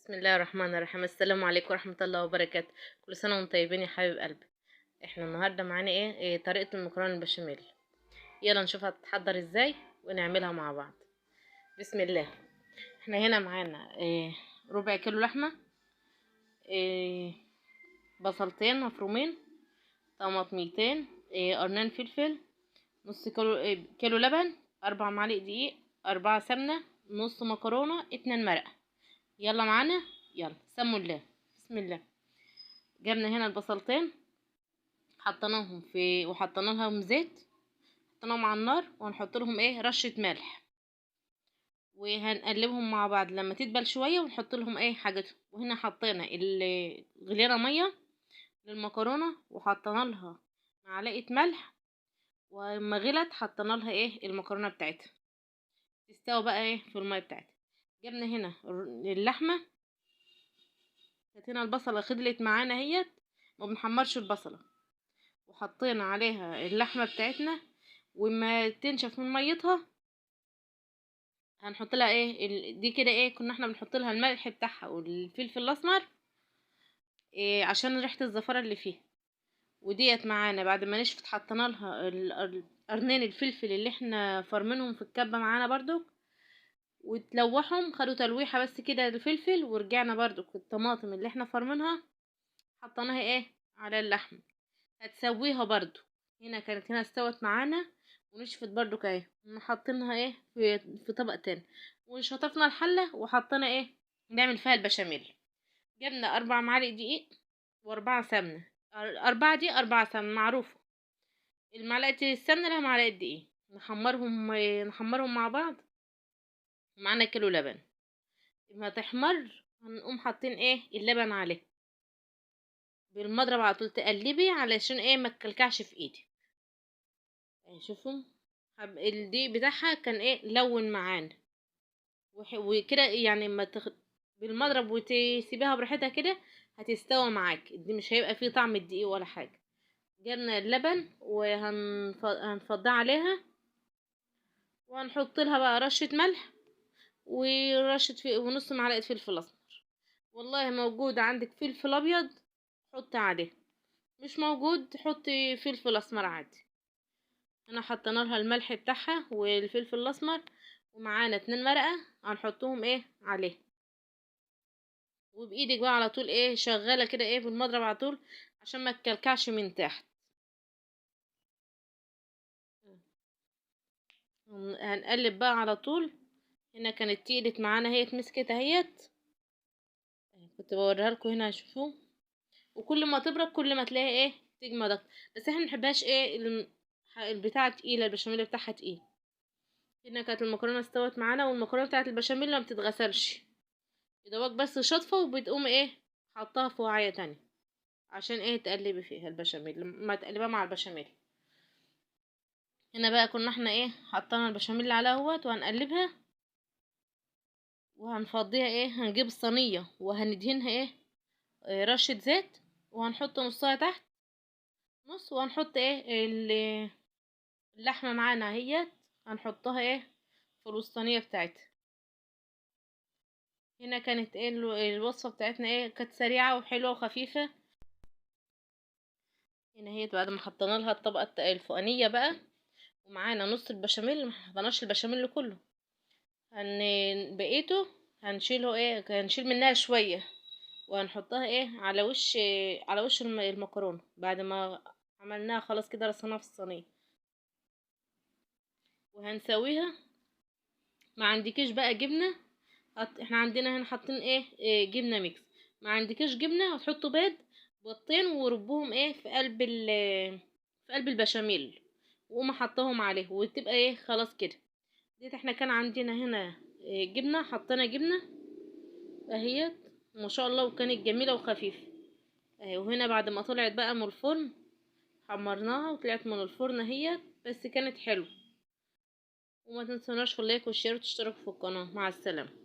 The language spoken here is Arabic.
بسم الله الرحمن الرحيم. السلام عليكم ورحمة الله وبركاته. كل سنة وانتم طيبين يا حبيب قلبي. احنا النهاردة معانا ايه طريقة المكرونة البشاميل. يلا نشوفها تتحضر ازاي ونعملها مع بعض. بسم الله. احنا هنا معانا ربع كيلو لحمة، إيه بصلتين مفرومين، طماطميتين، قرنين فلفل، نص كيلو كيلو لبن، 4 معالق دقيق، 4 سمنة، نص مكرونة، 2 مرقة. يلا معانا، يلا سموا الله. بسم الله. جبنا هنا البصلتين، حطيناهم وحطينا لهم زيت، حطيناهم على النار وهنحط لهم رشة ملح، وهنقلبهم مع بعض لما تدبل شوية ونحط لهم حاجتهم. وهنا حطينا غلينا مية للمكرونة وحطينا لها معلقة ملح، وما غلت حطينا لها المكرونة بتاعتها تستوي بقى في المية بتاعتها. جبنا هنا اللحمة، كانت هنا البصلة خدلت معانا اهيت، ما بنحمرش البصلة، وحطينا عليها اللحمة بتاعتنا وما تنشف من ميتها هنحط لها دي كده كنا احنا بنحط لها الملح بتاعها والفلفل الاسمر عشان ريحة الزفرة اللي فيها. وديت معانا بعد ما نشفت حطينا لها قرنين الفلفل اللي احنا فرمينهم في الكبة معانا برضو، وتلوحهم خدوا تلويحة بس كده الفلفل. ورجعنا برضو الطماطم اللي احنا فرمينها حطيناها على اللحمة، هتسويها برضو. كانت هنا استوت معانا ونشفت برضو اهي، حاطينها في طبق تاني. وشطفنا الحلة وحطينا نعمل فيها البشاميل. جبنا 4 معالق دقيق و4 سمنة، 4 دقيق 4 سمنة معروفة. المعلقة السمنة لها معلقة دقيق، نحمرهم مع بعض. معانا كيلو لبن، لما تحمر هنقوم حاطين اللبن عليه بالمضرب على طول، تقلبي علشان ما تكلكعش في ايدي. شوفوا الدقيق بتاعها كان لون معانا وكده، يعني ما بالمضرب وتسيبيها براحتها كده هتستوى معاك. دي مش هيبقى فيه طعم الدقيق ولا حاجه. جبنا اللبن وهنفضيه عليها، وهنحط لها بقى رشه ملح ونص معلقه فلفل اسمر. والله موجود عندك فلفل ابيض حطي عليه، مش موجود حطي فلفل اسمر عادي. انا حطينا لها الملح بتاعها والفلفل الاسمر، ومعانا 2 مرقه هنحطهم عليه. وبايدك بقى على طول شغاله كده بالمضرب على طول عشان ما تكلكعش من تحت. هنقلب بقى على طول. هنا كانت تقلت معانا هي اتمسكت اهيت، كنت بوريها لكم هنا شوفوا. وكل ما تبرد كل ما تلاقي تجمد اكتر. بس احنا منحبهاش البتاعه تقيله، البشاميل بتاعها تقيل. هنا كانت المكرونه استوت معانا، والمكرونه بتاعه البشاميل ما بتتغسلش، يدوبك بس شطفه وبتقوم حطها في وعايه تانية عشان تقلبي فيها البشاميل ما تقلبها مع البشاميل. هنا بقى كنا احنا حطينا البشاميل على اهوت وهنقلبها وهنفضيها. هنجيب الصينيه وهندهنها رشه زيت، وهنحط نصها تحت نص، وهنحط اللحمه معانا اهيت هنحطها في الوسطانيه بتاعتها. هنا كانت الوصفه بتاعتنا كانت سريعه وحلوه وخفيفه. هنا هي بعد ما حطينا لها الطبقه الفوقانيه بقى، ومعانا نص البشاميل، ما حطيناش البشاميل كله، بقيته هنشيله هنشيل منها شويه وهنحطها على وش المكرونه بعد ما عملناها خلاص كده رصيناها في الصينيه وهنسويها. ما عندكيش بقى جبنه احنا عندنا هنا حاطين جبنه ميكس. ما عندكيش جبنه هتحطوا بيضتين وربوهم في قلب البشاميل، وقوم حطهم عليه وتبقى خلاص كده. ديت احنا كان عندنا هنا جبنه، حطينا جبنه اهيت ما شاء الله، وكانت جميله وخفيفه اهي. وهنا بعد ما طلعت بقى من الفرن حمرناها وطلعت من الفرن اهيت، بس كانت حلوه. وما تنسوناش في اللايك والشير وتشتركوا في القناه. مع السلامه.